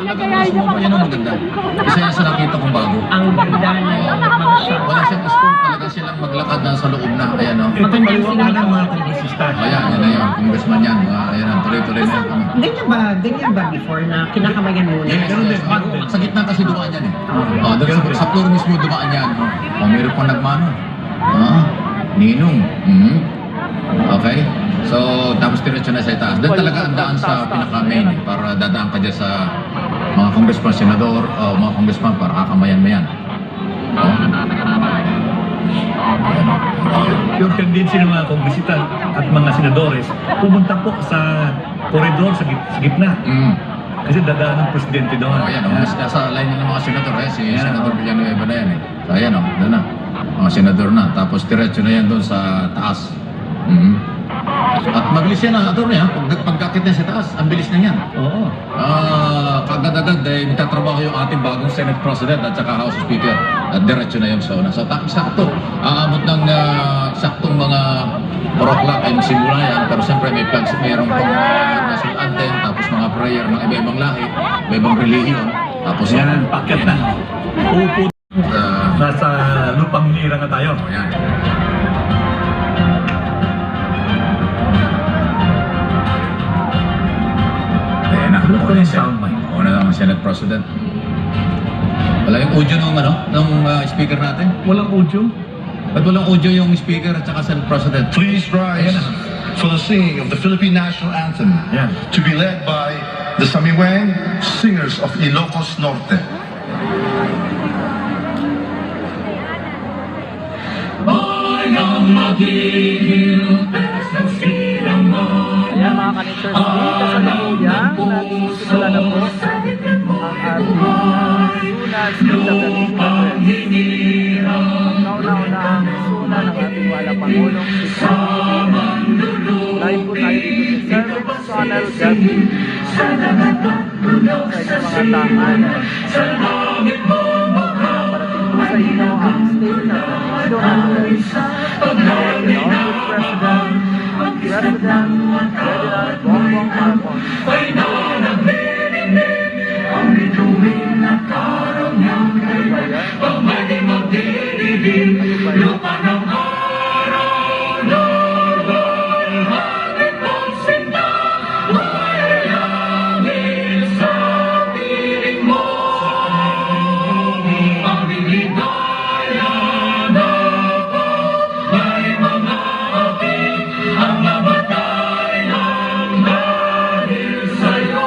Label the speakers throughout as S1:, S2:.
S1: pinagayahin niya pa.
S2: Yan ang maganda. Isa yan sa nakita kong bago.
S3: Ang ganda niya.
S2: Wala siyang scope, talaga silang maglakad na sa loob na. Ayan o.
S3: Magandang sinabi mga kongresista.
S2: Ayan, yan na yun. Congressman yan. Ayan ang tuloy-tuloy na yun.
S3: Ganyan ba before na kinakamayan muna?
S2: Yes. Sa gitna kasi dumaan yan eh. Doon sa floor mismo dumaan yan. Meron pang nagmano. Ninong. Okay? So, tapos diretso na sa itaas. Doon talaga ang daan sa pinaka-main para dadaan ka dyan sa mga congressman, senador, o mga congressman para kakamayan mo yan.
S4: Yung tendency ng mga kongresista at mga senadores, pumunta po sa koridor sa gitna. Kasi dadaan ng presidente doon.
S2: Ayan, nasa line ng mga senador. Si Senador Villanueva na yan eh. So, ayan o, doon na. Mga senador na. Tapos diretso na yan doon sa taas. At mabilis yan ang attorney ha. Pagkakit niya sa taas, ang bilis na yan.
S4: Oo.
S2: Kagad-agad ay magtatrabaho yung ating bagong Senate President at saka House Speaker. At diretso na yung SONA. So sakto. Aabot ng saktong mga 4 o'clock ay magsimula yan. Pero siyempre may flags, mayroong pang national anthem, tapos mga prayer ng iba-ibang lahi, iba-ibang relihiyon. Tapos
S4: Yan, paket na. Upo. Nasa lupang nira na tayo.
S2: Ayan. Una lang ang Senate President. Wala yung audio nung speaker natin?
S4: Walang audio.
S2: Ba't walang audio yung speaker at saka Senate President?
S5: Please rise for the singing of the Philippine National Anthem to be led by the Samiweng Singers of Ilocos Norte.
S1: Ayan mga kanitors, dito sa Lamuyang, nagsisimula na po ang ating sunas sa dating Nauna-una ang suna ng ating wala Pangulong si PBBM. Live po tayo dito sa sirVenz Sonal Gabi. Sa mga tahanan. Parating po sa inyo ang state na tradisyon ng President Ferdinand Bongbong Marcos. Ang bituin at araw niyang kaya pagmadi magdidilim lupa ng araw nagay hangin mong sinta mayayangin sa piling mo ang biligaya na ako may mga api ang mamatay ng dahil sa'yo.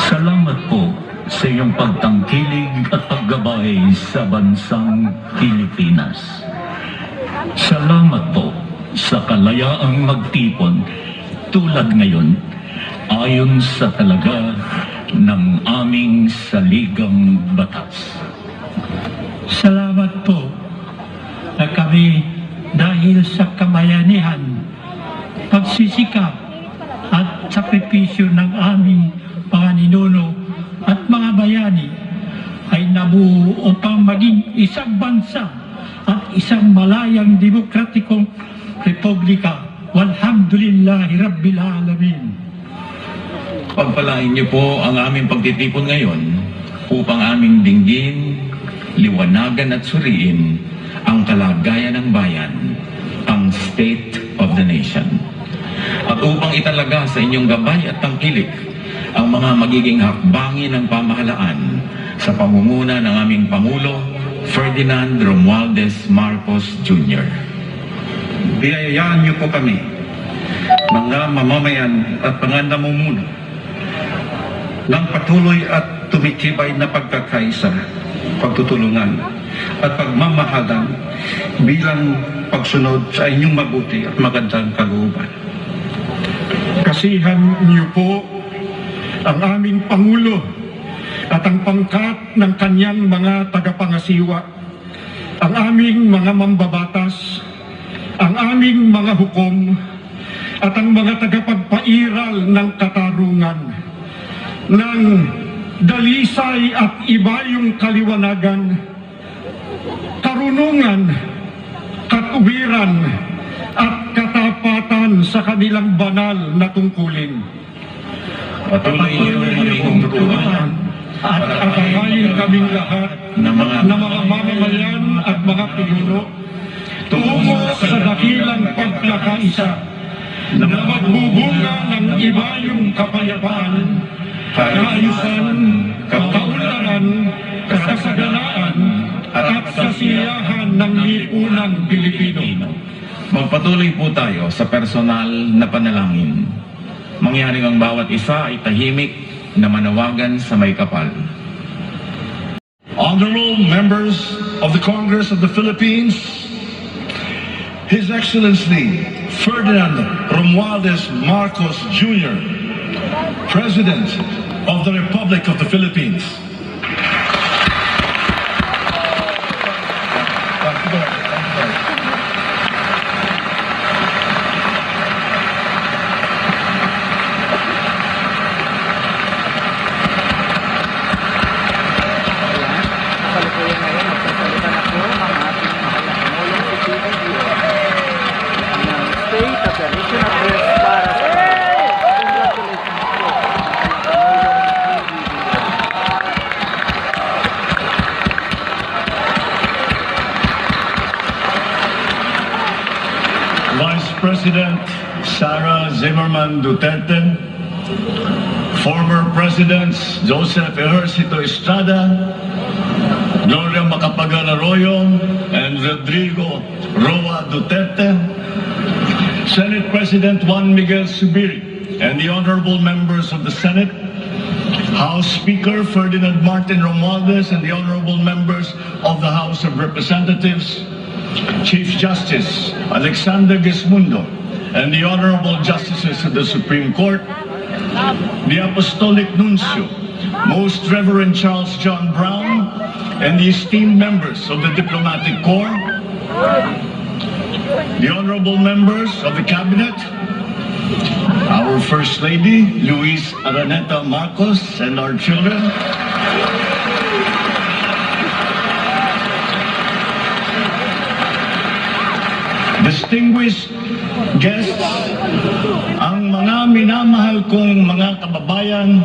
S4: Salamat po sa iyong pagtangkilig at paggabay sa bansang Pilipinas. Salamat po sa kalayaang magtipon tulad ngayon ayon sa talaga ng aming saligang batas.
S6: Salamat po na kami dahil sa kabayanihan, pagsisikap at sakripisyo ng aming mga ninuno at mga bayani ay nabuo upang maging isang bansa at isang malayang demokratikong republika. Walhamdulillahi Rabbil Alamin.
S7: Pagpalain niyo po ang aming pagtitipon ngayon upang aming dinggin, liwanagan at suriin ang kalagayan ng bayan, ang state of the nation. At upang italaga sa inyong gabay at tangkilik ang mga magiging hakbangin ng pamahalaan sa pamumuna ng aming Pangulo, Ferdinand Romualdez Marcos Jr.
S5: Biyayaan niyo po kami, mga mamamayan at mga namumuno, ng patuloy at tumitibay na pagkakaisa, pagtutulungan at pagmamahalan bilang pagsunod sa inyong mabuti at magandang kalooban.
S6: Kasihan niyo po ang aming Pangulo at ang pangkat ng kanyang mga tagapangasiwa, ang aming mga mambabatas, ang aming mga hukom, at ang mga tagapagpairal ng katarungan, ng dalisay at ibayong kaliwanagan, karunungan, katuwiran, at katapatan sa kanilang banal na tungkulin.
S7: Patuloy niyo kaming turuan
S6: at atahayin kaming lahat
S7: na mga
S6: na mga mamamayan at mga pinuno tungo sa dakilang pagkakaisa na magbubunga ng ibayong kapayapaan, kaayusan, kaunlaran, kasaganaan, at kasiyahan ng lipunang Pilipino.
S7: Magpatuloy po tayo sa personal na panalangin. Mangyaring ang bawat isa ay tahimik na manawagan sa may kapal.
S5: Honorable members of the Congress of the Philippines, His Excellency Ferdinand Romualdez Marcos Jr., President of the Republic of the Philippines.
S1: Kasalukuyan ngayon, magsasalita na po ang ating mahal na Pangulong si PBBM ng State of the Nation Address para sa congratulations po sa Pangulong PBBM.
S6: Vice President Sara Zimmerman Duterte, former Presidents Joseph Ejercito Estrada, Gloria Macapagal Arroyo, and Rodrigo Roa Duterte, Senate President Juan Miguel Zubiri, and the honorable members of the Senate, House Speaker Ferdinand Martin Romualdez, and the honorable members of the House of Representatives, Chief Justice Alexander Gesmundo, and the honorable justices of the Supreme Court, the Apostolic Nuncio, Most Reverend Charles John Brown, and the esteemed members of the Diplomatic Corps, the honorable members of the Cabinet, our First Lady, Luis Araneta Marcos, and our children, distinguished guests, ang mga minamahal kong mga kababayan,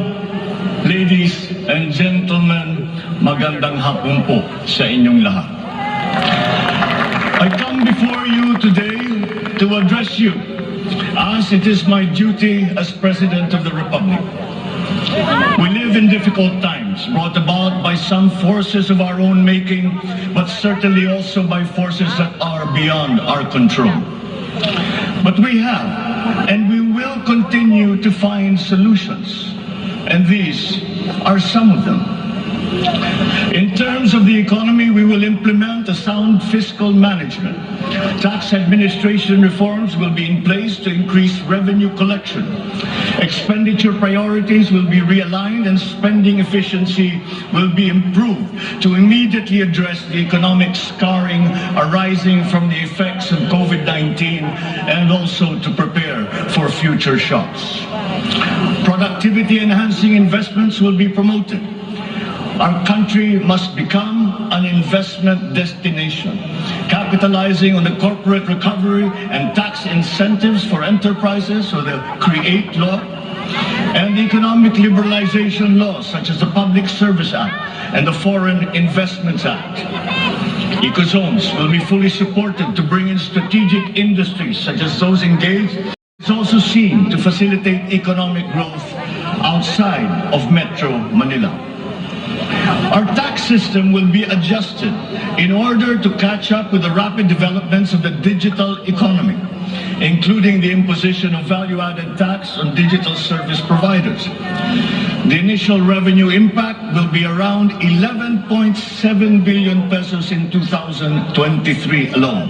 S6: ladies and gentlemen, magandang hapon po sa inyong lahat. I come before you today to address you as it is my duty as President of the Republic. We live in difficult times, brought about by some forces of our own making, but certainly also by forces that are beyond our control. But we have, and we will continue to find solutions, and these are some of them. In terms of the economy, we will implement a sound fiscal management. Tax administration reforms will be in place to increase revenue collection. Expenditure priorities will be realigned and spending efficiency will be improved to immediately address the economic scarring arising from the effects of COVID-19 and also to prepare for future shocks. Productivity-enhancing investments will be promoted. Our country must become an investment destination, capitalizing on the corporate recovery and tax incentives for enterprises, or the CREATE law, and the economic liberalization laws such as the Public Service Act and the Foreign Investments Act. Ecozones will be fully supported to bring in strategic industries such as those engaged. It's also seen to facilitate economic growth outside of Metro Manila. Our tax system will be adjusted in order to catch up with the rapid developments of the digital economy, including the imposition of value-added tax on digital service providers. The initial revenue impact will be around 11.7 billion pesos in 2023 alone.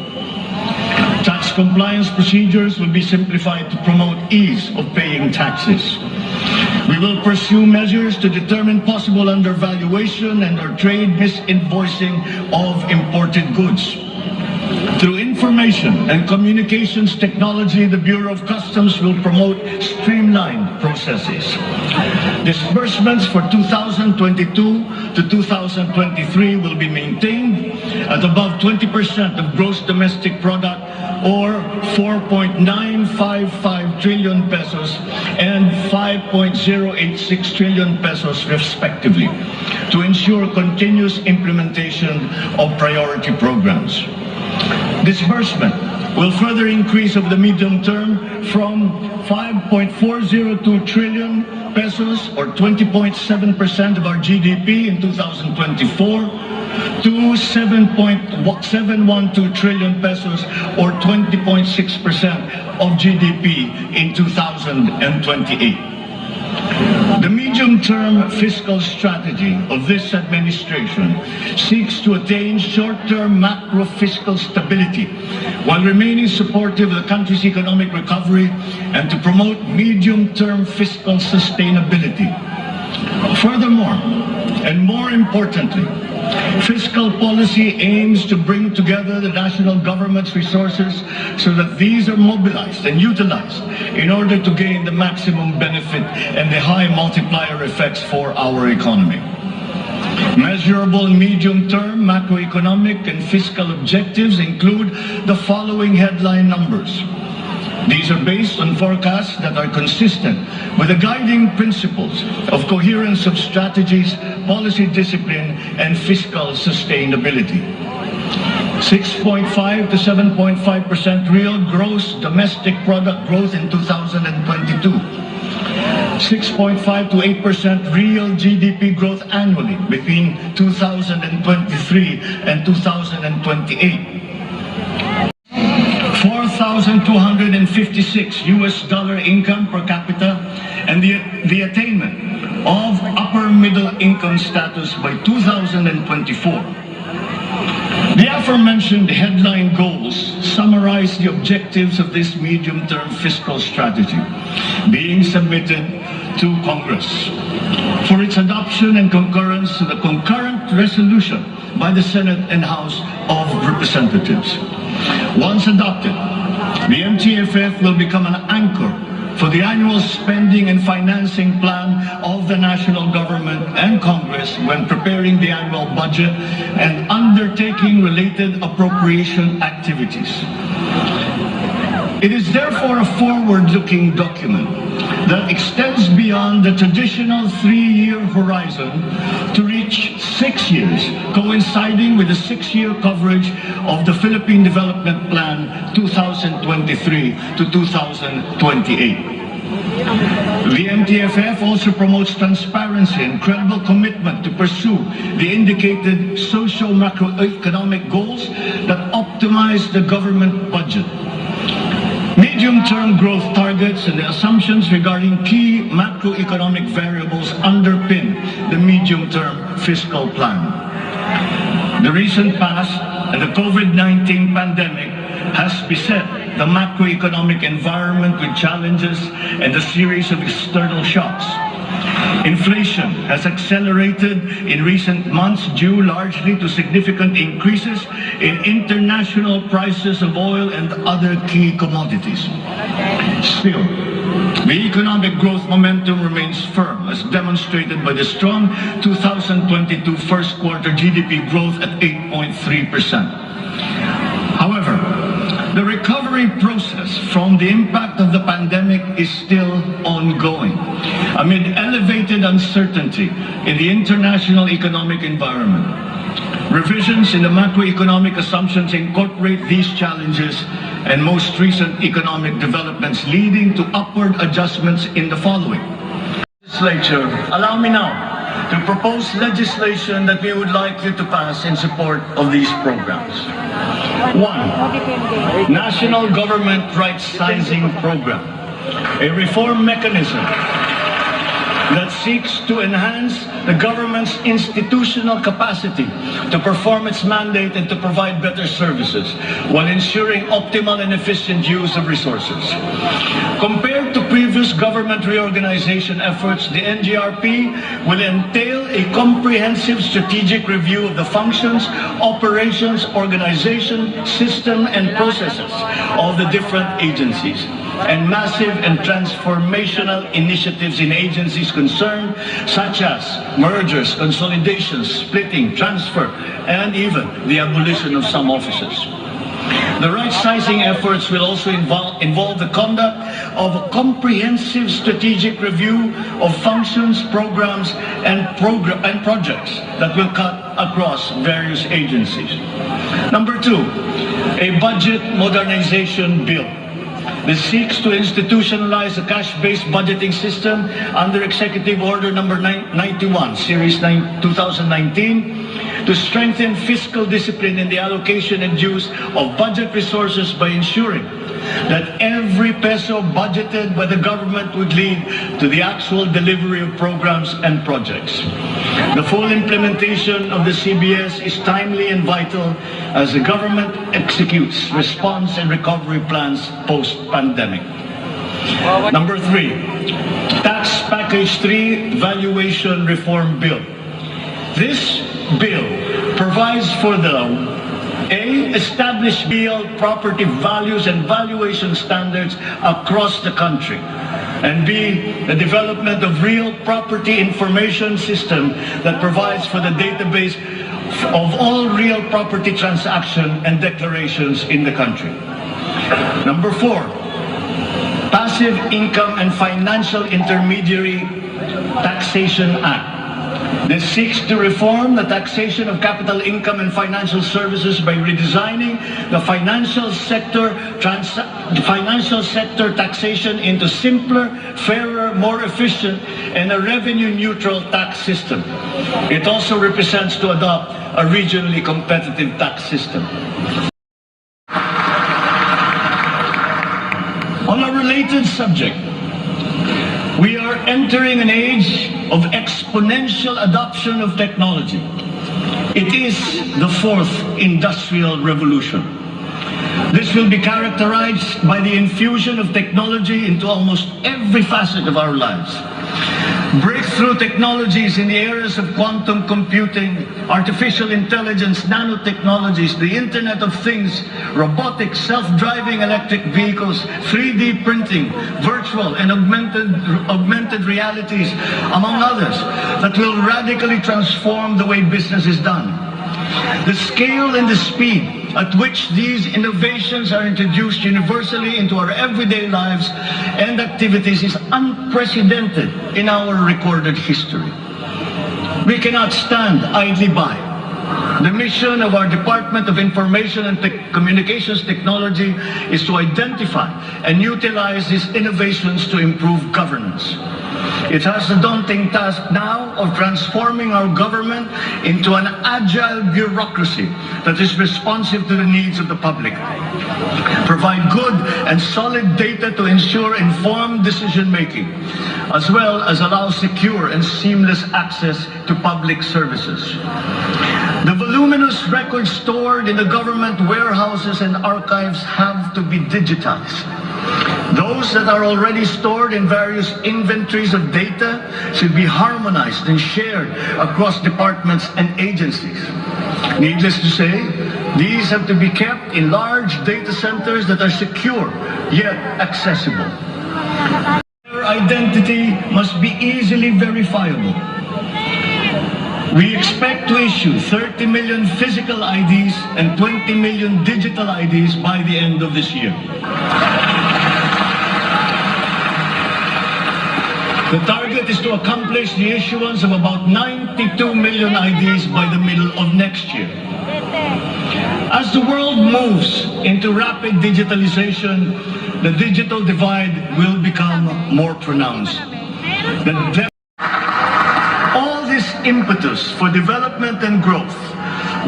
S6: Tax compliance procedures will be simplified to promote ease of paying taxes. We will pursue measures to determine possible undervaluation and or trade misinvoicing of imported goods. Through information and communications technology, the Bureau of Customs will promote streamlined processes. Disbursements for 2022 to 2023 will be maintained at above 20% of gross domestic product, or 4.955 trillion pesos and 5.086 trillion pesos respectively, to ensure continuous implementation of priority programs. Disbursement will further increase over the medium term from 5.402 trillion pesos, or 20.7% of our GDP in 2024, to 7.712 trillion pesos, or 20.6% of GDP in 2028. The medium-term fiscal strategy of this administration seeks to attain short-term macro-fiscal stability while remaining supportive of the country's economic recovery and to promote medium-term fiscal sustainability. Furthermore, and more importantly, fiscal policy aims to bring together the national government's resources so that these are mobilized and utilized in order to gain the maximum benefit and the high multiplier effects for our economy. Measurable medium-term macroeconomic and fiscal objectives include the following headline numbers. These are based on forecasts that are consistent with the guiding principles of coherence of strategies, policy discipline, and fiscal sustainability. 6.5 to 7.5% real gross domestic product growth in 2022. 6.5 to 8% real GDP growth annually between 2023 and 2028. $4,256 US income per capita, and the attainment of upper middle income status by 2024. The aforementioned headline goals summarize the objectives of this medium-term fiscal strategy being submitted to Congress for its adoption and concurrence to the concurrent resolution by the Senate and House of Representatives. Once adopted, the MTFF will become an anchor for the annual spending and financing plan of the national government and Congress when preparing the annual budget and undertaking related appropriation activities. It is therefore a forward-looking document that extends beyond the traditional 3-year horizon to reach 6 years, coinciding with the 6-year coverage of the Philippine Development Plan 2023 to 2028. The MTFF also promotes transparency and credible commitment to pursue the indicated socio-macroeconomic goals that optimize the government budget. Medium-term growth targets and the assumptions regarding key macroeconomic variables underpin the medium-term fiscal plan. The recent past and the COVID-19 pandemic has beset the macroeconomic environment with challenges and a series of external shocks. Inflation has accelerated in recent months due largely to significant increases in international prices of oil and other key commodities. Still, the economic growth momentum remains firm, as demonstrated by the strong 2022 first quarter GDP growth at 8.3%. However, the recovery process from the impact of the pandemic is still ongoing amid elevated uncertainty in the international economic environment. Revisions in the macroeconomic assumptions incorporate these challenges and most recent economic developments, leading to upward adjustments in the following. Legislature, allow me now to propose legislation that we would like you to pass in support of these programs. 1. National Government Right Sizing Program, a reform mechanism that seeks to enhance the government's institutional capacity to perform its mandate and to provide better services while ensuring optimal and efficient use of resources. Compared to previous government reorganization efforts, the NGRP will entail a comprehensive strategic review of the functions, operations, organization, system, and processes of the different agencies, and massive and transformational initiatives in agencies concerned, such as mergers, consolidations, splitting, transfer, and even the abolition of some offices. The right-sizing efforts will also involve the conduct of a comprehensive strategic review of functions, programs, and projects that will cut across various agencies. Number 2, a budget modernization bill. This seeks to institutionalize a cash-based budgeting system under Executive Order number 91, Series 2019, to strengthen fiscal discipline in the allocation and use of budget resources by ensuring that every peso budgeted by the government would lead to the actual delivery of programs and projects. The full implementation of the CBS is timely and vital as the government executes response and recovery plans post-pandemic. Number 3, Tax Package 3 Valuation Reform Bill. This bill provides for the A, establish real property values and valuation standards across the country, and B, the development of real property information system that provides for the database of all real property transaction and declarations in the country. Number 4, Passive Income and Financial Intermediary Taxation Act. This seeks to reform the taxation of capital income and financial services by redesigning the financial sector taxation into simpler, fairer, more efficient, and a revenue-neutral tax system. It also represents to adopt a regionally competitive tax system. On a related subject, we are entering an age of exponential adoption of technology. It is the 4th industrial revolution. This will be characterized by the infusion of technology into almost every facet of our lives. Breakthrough technologies in the areas of quantum computing, artificial intelligence, nanotechnologies, the Internet of Things, robotics, self-driving electric vehicles, 3D printing, virtual and augmented realities, among others, that will radically transform the way business is done. The scale and the speed at which these innovations are introduced universally into our everyday lives and activities is unprecedented in our recorded history. We cannot stand idly by. The mission of our Department of Information and Communications Technology is to identify and utilize these innovations to improve governance. It has the daunting task now of transforming our government into an agile bureaucracy that is responsive to the needs of the public. Provide good and solid data to ensure informed decision-making, as well as allow secure and seamless access to public services. The voluminous records stored in the government warehouses and archives have to be digitized. Those that are already stored in various inventories of data should be harmonized and shared across departments and agencies. Needless to say, these have to be kept in large data centers that are secure yet accessible. Their identity must be easily verifiable. We expect to issue 30 million physical IDs and 20 million digital IDs by the end of this year. The target is to accomplish the issuance of about 92 million IDs by the middle of next year. As the world moves into rapid digitalization, the digital divide will become more pronounced. All this impetus for development and growth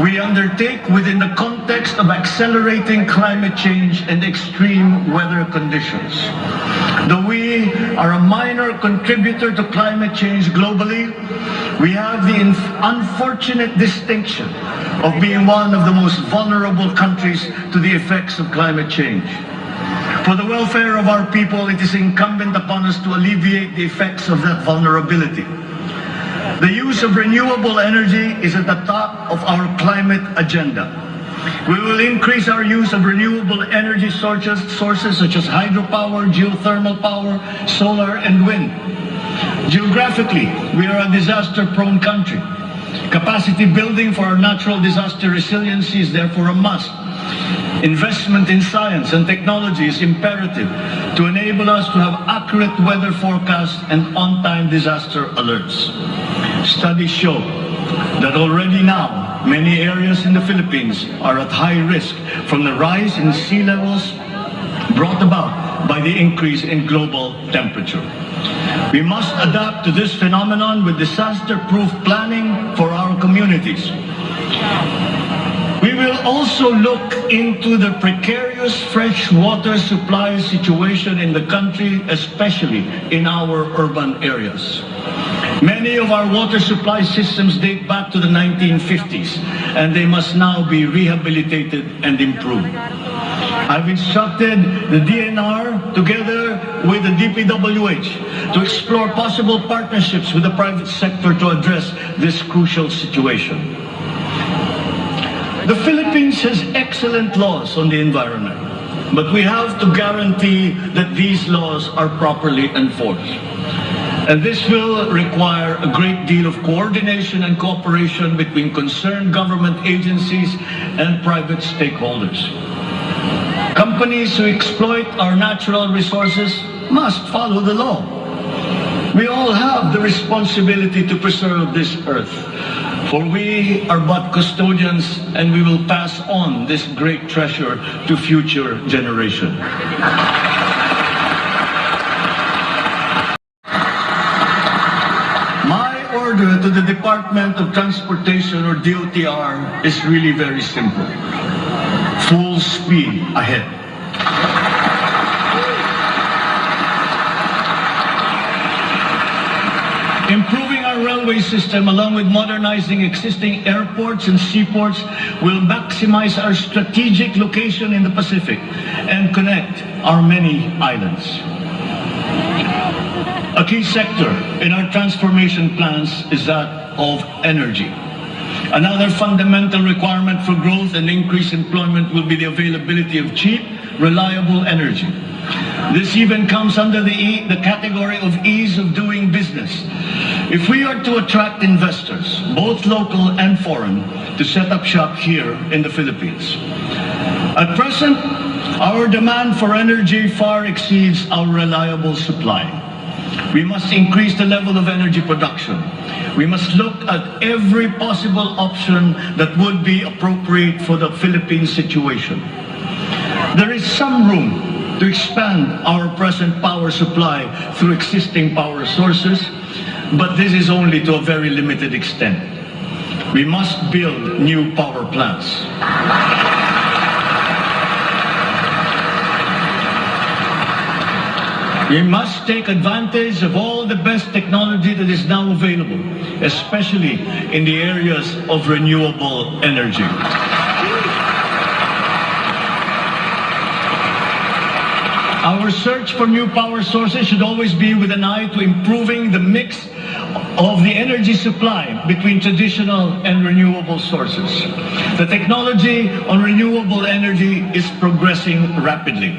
S6: we undertake within the context of accelerating climate change and extreme weather conditions. Though we are a minor contributor to climate change globally, we have the unfortunate distinction of being one of the most vulnerable countries to the effects of climate change. For the welfare of our people, it is incumbent upon us to alleviate the effects of that vulnerability. The use of renewable energy is at the top of our climate agenda. We will increase our use of renewable energy sources such as hydropower, geothermal power, solar, and wind. Geographically, we are a disaster-prone country. Capacity building for our natural disaster resiliency is therefore a must. Investment in science and technology is imperative to enable us to have accurate weather forecasts and on-time disaster alerts. Studies show that already now, many areas in the Philippines are at high risk from the rise in sea levels brought about by the increase in global temperature. We must adapt to this phenomenon with disaster-proof planning for our communities. We will also look into the precarious fresh water supply situation in the country, especially in our urban areas. Many of our water supply systems date back to the 1950s, and they must now be rehabilitated and improved. I've instructed the DNR, together with the DPWH, to explore possible partnerships with the private sector to address this crucial situation. The Philippines has excellent laws on the environment, but we have to guarantee that these laws are properly enforced. And this will require a great deal of coordination and cooperation between concerned government agencies and private stakeholders. Companies who exploit our natural resources must follow the law. We all have the responsibility to preserve this earth, for we are but custodians, and we will pass on this great treasure to future generations. My order to the Department of Transportation, or DOTR, is really very simple. Full speed ahead. Improving our railway system, along with modernizing existing airports and seaports, will maximize our strategic location in the Pacific and connect our many islands. A key sector in our transformation plans is that of energy. Another fundamental requirement for growth and increased employment will be the availability of cheap, reliable energy. This even comes under the category of ease of doing business. If we are to attract investors, both local and foreign, to set up shop here in the Philippines. At present, our demand for energy far exceeds our reliable supply. We must increase the level of energy production. We must look at every possible option that would be appropriate for the Philippine situation. There is some room to expand our present power supply through existing power sources, but this is only to a very limited extent. We must build new power plants. We must take advantage of all the best technology that is now available, especially in the areas of renewable energy. Our search for new power sources should always be with an eye to improving the mix of the energy supply between traditional and renewable sources. The technology on renewable energy is progressing rapidly,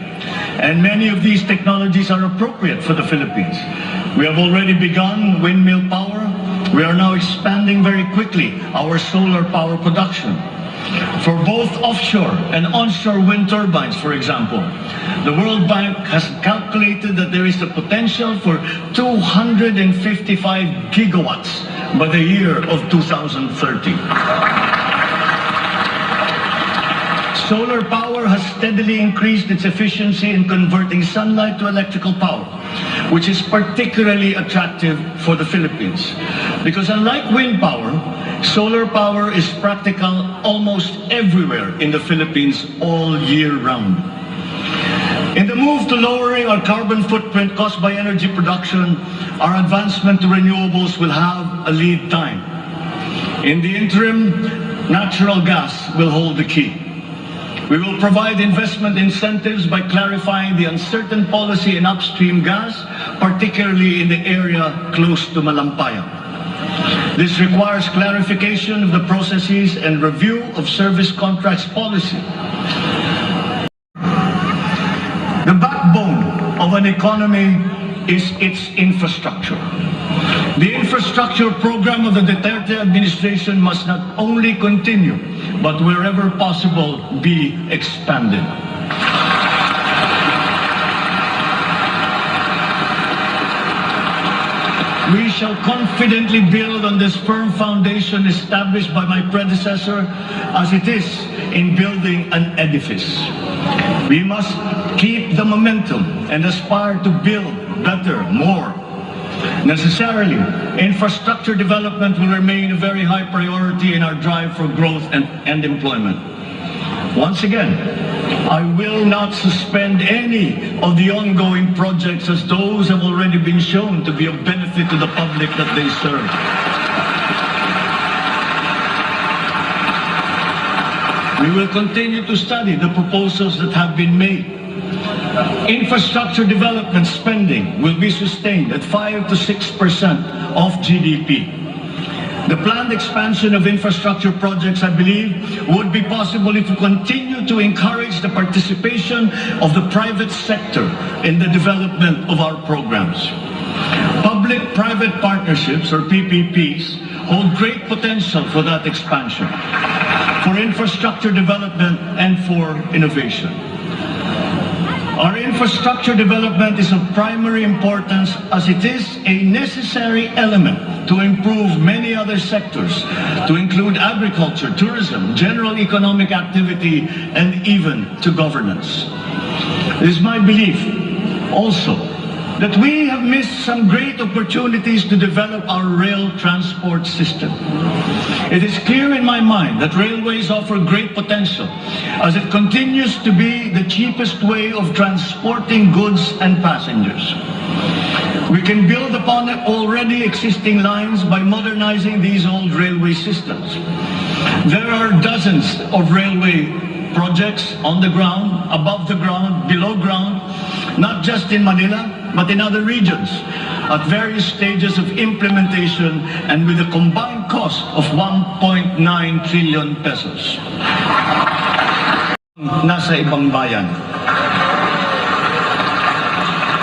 S6: and many of these technologies are appropriate for the Philippines. We have already begun windmill power. We are now expanding very quickly our solar power production. For both offshore and onshore wind turbines, for example, the World Bank has calculated that there is a potential for 255 gigawatts by the year of 2030. Solar power has steadily increased its efficiency in converting sunlight to electrical power, which is particularly attractive for the Philippines. Because unlike wind power, Solar power is practical almost everywhere in the Philippines all year round. In the move to lowering our carbon footprint caused by energy production, our advancement to renewables will have a lead time. In the interim, natural gas will hold the key. We will provide investment incentives by clarifying the uncertain policy in upstream gas, particularly in the area close to Malampaya. This requires clarification of the processes and review of service contracts policy. The backbone of an economy is its infrastructure. The infrastructure program of the Duterte administration must not only continue, but wherever possible, be expanded. We shall confidently build on this firm foundation established by my predecessor as it is in building an edifice. We must keep the momentum and aspire to build better, more. Necessarily, infrastructure development will remain a very high priority in our drive for growth and employment. Once again, I will not suspend any of the ongoing projects as those have already been shown to be of benefit to the public that they serve. We will continue to study the proposals that have been made. Infrastructure development spending will be sustained at 5 to 6% of GDP. The planned expansion of infrastructure projects, I believe, would be possible if we continue to encourage the participation of the private sector in the development of our programs. Public-private partnerships, or PPPs, hold great potential for that expansion, for infrastructure development and for innovation. Our infrastructure development is of primary importance as it is a necessary element to improve many other sectors, to include agriculture, tourism, general economic activity, and even to governance. It is my belief also that we have missed some great opportunities to develop our rail transport system. It is clear in my mind that railways offer great potential as it continues to be the cheapest way of transporting goods and passengers. We can build upon already existing lines by modernizing these old railway systems. There are dozens of railway projects on the ground, above the ground, below ground, not just in Manila, but in other regions, at various stages of implementation and with a combined cost of 1.9 trillion pesos. Nasa ibang bayan.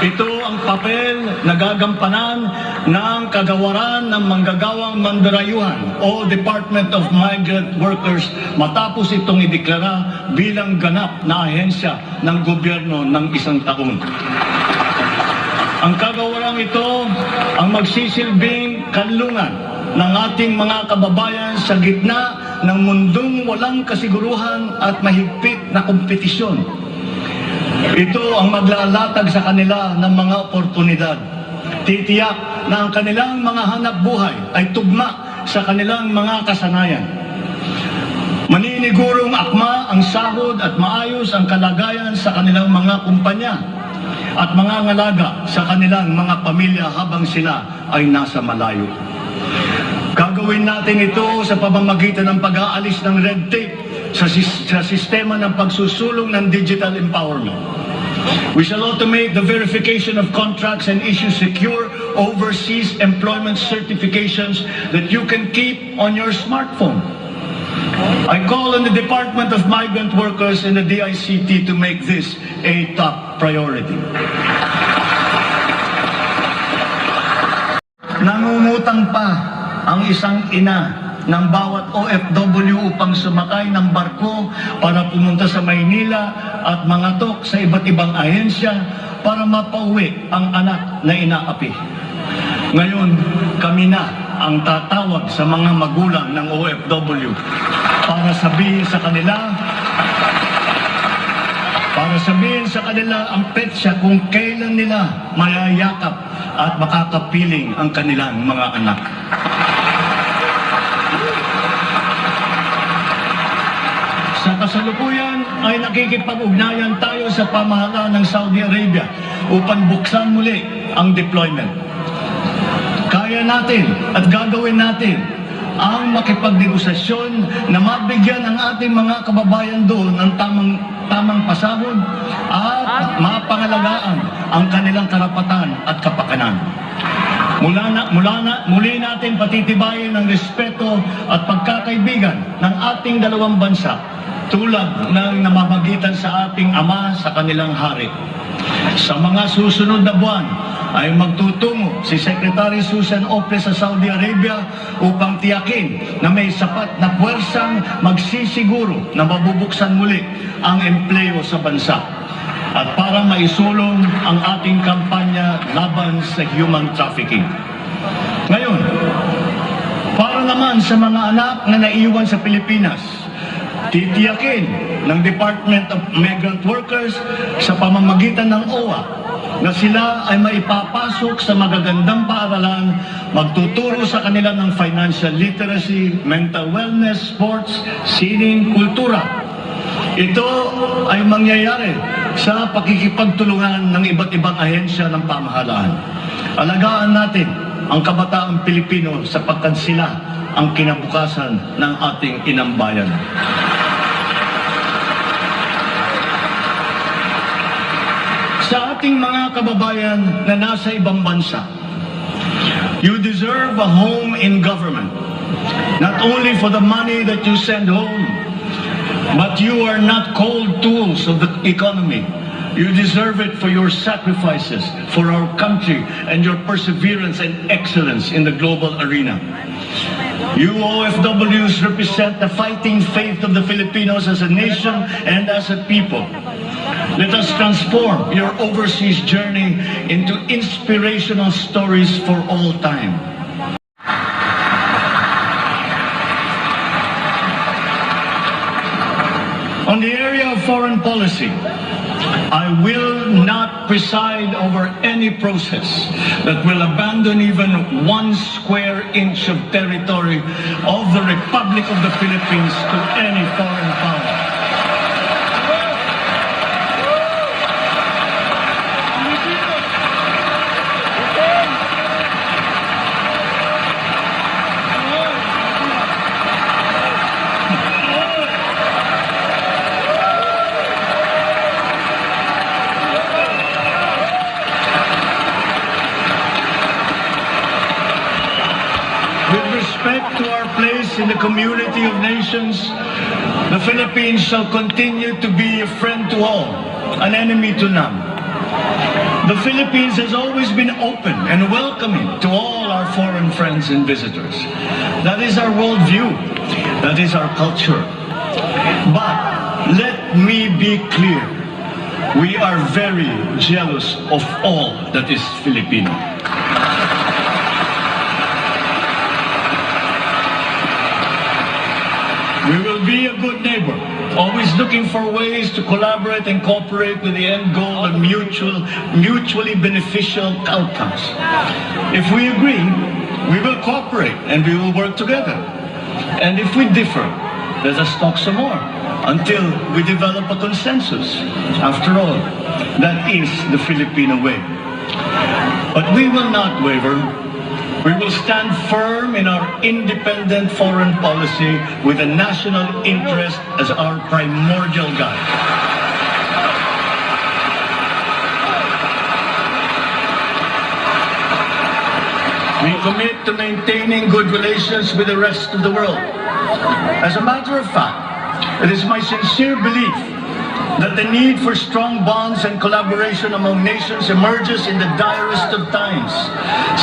S6: Ito ang papel na gagampanan ng kagawaran ng manggagawang mandarayuhan o Department of Migrant Workers matapos itong ideklara bilang ganap na ahensya ng gobyerno ng isang taon. Ang kagawarang ito ang magsisilbing kanlungan ng ating mga kababayan sa gitna ng mundong walang kasiguruhan at mahigpit na kompetisyon. Ito ang maglalatag sa kanila ng mga oportunidad. Titiyak na ang kanilang mga hanap buhay ay tugma sa kanilang mga kasanayan. Maninigurong akma ang sahod at maayos ang kalagayan sa kanilang mga kumpanya at mga ngalaga sa kanilang mga pamilya habang sila ay nasa malayo. Gagawin natin ito sa pamamagitan ng pag-aalis ng red tape sa sistema ng pagsusulong ng digital empowerment. We shall automate the verification of contracts and issue secure overseas employment certifications that you can keep on your smartphone. I call on the Department of Migrant Workers and the DICT to make this a top priority. Nangungutang pa ang isang ina ng bawat OFW upang sumakay ng barko para pumunta sa Maynila at mangatok sa iba't ibang ahensya para mapauwi ang anak na inaapi. Ngayon, kami na ang tatawag sa mga magulang ng OFW para sabihin sa kanila ang petsa kung kailan nila mayayakap at makakapiling ang kanilang mga anak. Kasalukuyan ay nakikipag-ugnayan tayo sa pamahalaan ng Saudi Arabia upang buksan muli ang deployment. Kaya natin at gagawin natin ang makipagnegosasyon na mabigyan ang ating mga kababayan doon ng tamang pasahod at mapangalagaan ang kanilang karapatan at kapakanan. Muli natin patitibayin ang respeto at pagkakaibigan ng ating dalawang bansa tulad ng namamagitan sa ating ama sa kanilang hari. Sa mga susunod na buwan ay magtutungo si Secretary Susan Ople sa Saudi Arabia upang tiyakin na may sapat na puwersang magsisiguro na mabubuksan muli ang empleo sa bansa at para maisulong ang ating kampanya laban sa human trafficking. Ngayon, para naman sa mga anak na naiwan sa Pilipinas, titiyakin ng Department of Migrant Workers sa pamamagitan ng OWA na sila ay maipapasok sa magagandang paaralan, magtuturo sa kanila ng financial literacy, mental wellness, sports, sining, kultura. Ito ay mangyayari sa pakikipagtulungan ng iba't ibang ahensya ng pamahalaan. Alagaan natin ang kabataang Pilipino sapagkat sila ang kinabukasan ng ating inang bayan. Sa ating mga kababayan na nasa ibang bansa, you deserve a home in government. Not only for the money that you send home, but you are not cold tools of the economy. You deserve it for your sacrifices for our country and your perseverance and excellence in the global arena. You OFWs represent the fighting faith of the Filipinos as a nation and as a people. Let us transform your overseas journey into inspirational stories for all time. On the area of foreign policy, I will not preside over any process that will abandon even 1 square inch of territory of the Republic of the Philippines to any foreign power. To our place in the community of nations, the Philippines shall continue to be a friend to all, an enemy to none. The Philippines has always been open and welcoming to all our foreign friends and visitors. That is our worldview. That is our culture. But let me be clear. We are very jealous of all that is Filipino. We will be a good neighbor, always looking for ways to collaborate and cooperate with the end goal of mutually beneficial outcomes. If we agree, we will cooperate and we will work together. And if we differ, let us talk some more until we develop a consensus. After all, that is the Filipino way. But we will not waver. We will stand firm in our independent foreign policy with the national interest as our primordial guide. We commit to maintaining good relations with the rest of the world. As a matter of fact, it is my sincere belief that the need for strong bonds and collaboration among nations emerges in the direst of times,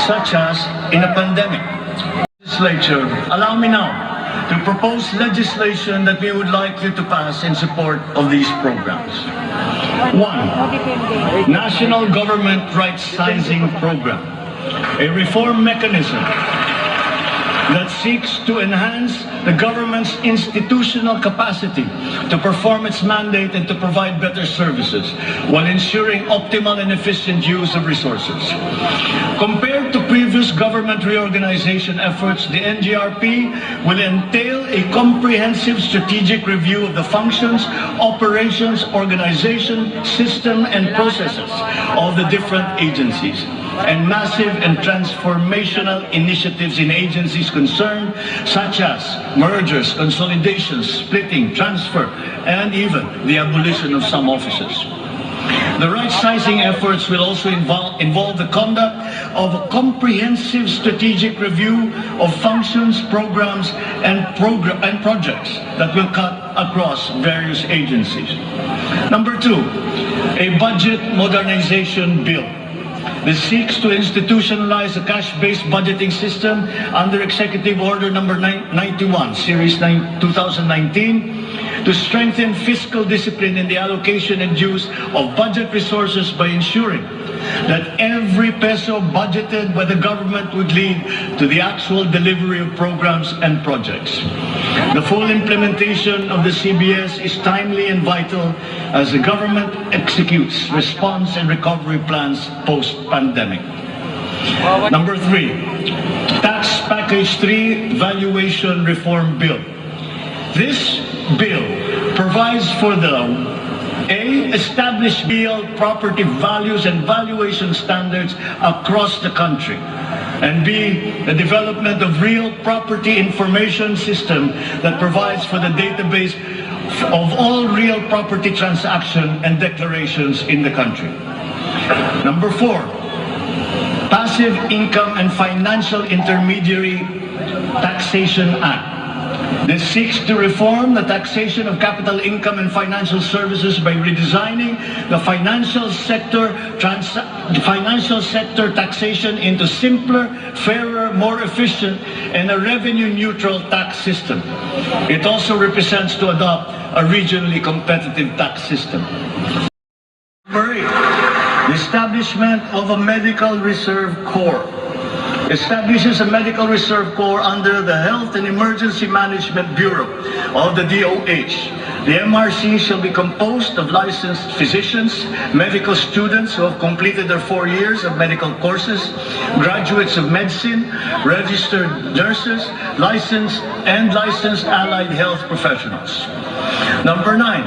S6: such as in a pandemic. Legislature, allow me now to propose legislation that we would like you to pass in support of these programs. 1. National Government Right-Sizing Program, a reform mechanism that seeks to enhance the government's institutional capacity to perform its mandate and to provide better services while ensuring optimal and efficient use of resources. Compared to previous previous government reorganization efforts, the NGRP will entail a comprehensive strategic review of the functions, operations, organization, system, and processes of the different agencies, and massive and transformational initiatives in agencies concerned, such as mergers, consolidations, splitting, transfer, and even the abolition of some offices. The right-sizing efforts will also involve the conduct of a comprehensive strategic review of functions, programs, and projects that will cut across various agencies. Number 2, a budget modernization bill. This seeks to institutionalize a cash-based budgeting system under Executive Order number 91, Series 2019, to strengthen fiscal discipline in the allocation and use of budget resources by ensuring that every peso budgeted by the government would lead to the actual delivery of programs and projects. The full implementation of the CBS is timely and vital as the government executes response and recovery plans post-pandemic. Number 3, Tax Package 3 Valuation Reform Bill. This bill provides for the A, establish real property values and valuation standards across the country, and B, the development of real property information system that provides for the database of all real property transaction and declarations in the country. Number 4, Passive Income and Financial Intermediary Taxation Act. This seeks to reform the taxation of capital income and financial services by redesigning the financial sector taxation into simpler, fairer, more efficient, and a revenue-neutral tax system. It also represents to adopt a regionally competitive tax system. Number 8, the establishment of a medical reserve corps. Establishes a medical reserve corps under the Health and Emergency Management Bureau of the DOH. The MRC shall be composed of licensed physicians, medical students who have completed their 4 years of medical courses, graduates of medicine, registered nurses, licensed allied health professionals. Number 9,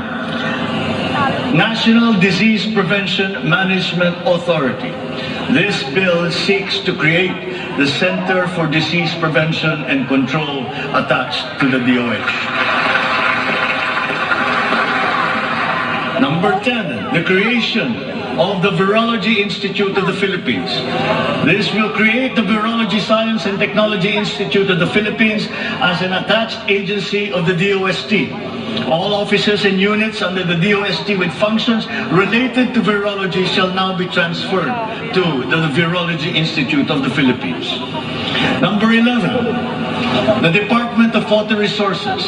S6: National Disease Prevention Management Authority. This bill seeks to create the Center for Disease Prevention and Control attached to the DOH. Number 10, the creation of the Virology Institute of the Philippines. This will create the Virology Science and Technology Institute of the Philippines as an attached agency of the DOST. All offices and units under the DOST with functions related to virology shall now be transferred to the Virology Institute of the Philippines. Number 11, the Department of Water Resources.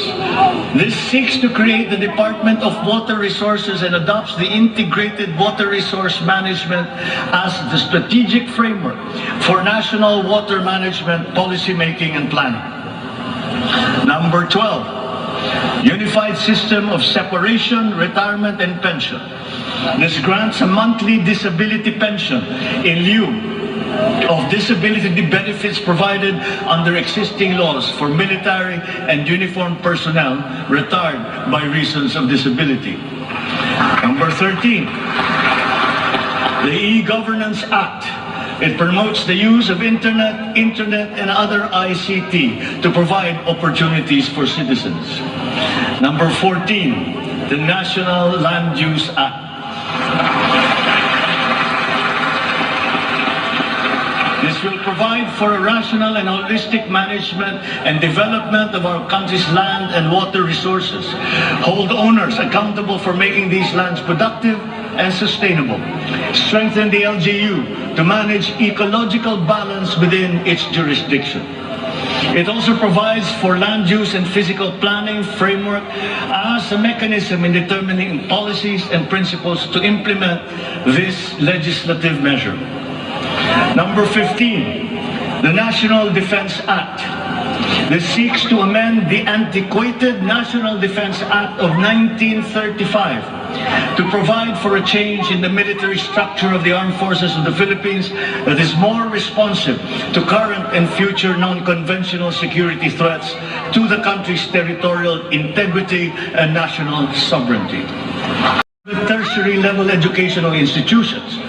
S6: This seeks to create the Department of Water Resources and adopts the Integrated Water Resource Management as the strategic framework for national water management, policy making, and planning. Number 12, Unified System of Separation, Retirement, and Pension. This grants a monthly disability pension in lieu of disability benefits provided under existing laws for military and uniformed personnel retired by reasons of disability. Number 13, the E-Governance Act. It promotes the use of internet and other ICT to provide opportunities for citizens. Number 14, the National Land Use Act. This will provide for a rational and holistic management and development of our country's land and water resources, hold owners accountable for making these lands productive and sustainable, strengthen the LGU to manage ecological balance within its jurisdiction. It also provides for land use and physical planning framework as a mechanism in determining policies and principles to implement this legislative measure. Number 15, the National Defense Act. This seeks to amend the antiquated National Defense Act of 1935 to provide for a change in the military structure of the armed forces of the Philippines that is more responsive to current and future non-conventional security threats to the country's territorial integrity and national sovereignty. The tertiary level educational institutions.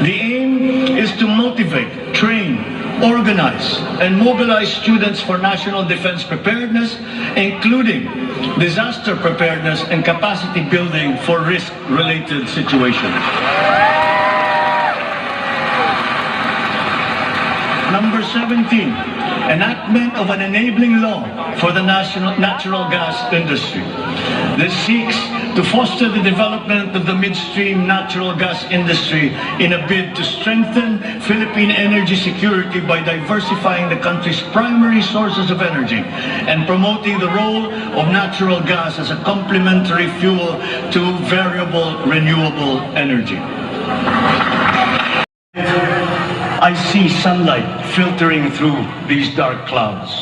S6: The aim is to motivate, train, organize, and mobilize students for national defense preparedness, including disaster preparedness and capacity building for risk-related situations. Number 17, enactment of an enabling law for the natural gas industry. This seeks to foster the development of the midstream natural gas industry in a bid to strengthen Philippine energy security by diversifying the country's primary sources of energy and promoting the role of natural gas as a complementary fuel to variable renewable energy. I see sunlight filtering through these dark clouds.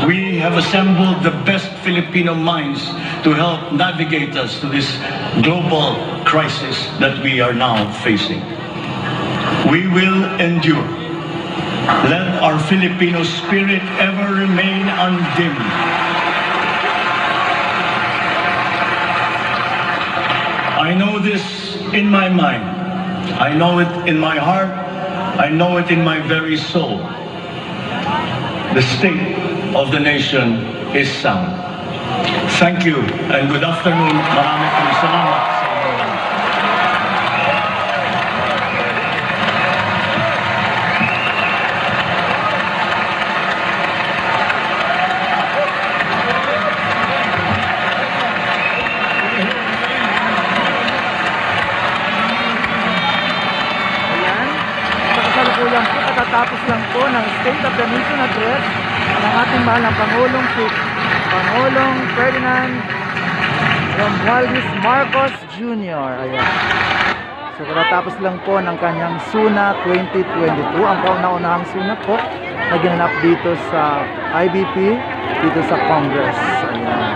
S6: We have assembled the best Filipino minds to help navigate us to this global crisis that we are now facing. We will endure. Let our Filipino spirit ever remain undimmed. I know this in my mind. I know it in my heart. I know it in my very soul. The state of the nation is sound. Thank you and good afternoon. Maraming salamat sa inyo.
S1: Kasalukuyan po, katatapos lang po ng State of the Nation Address ng ating mahal na Pangulong si Pangulong Ferdinand Romualdez Marcos Jr. Ayan. So katatapos lang po ng kanyang SONA 2022, ang kauna-unahang SONA po na ginanap dito sa IBP, dito sa Congress. Ayan.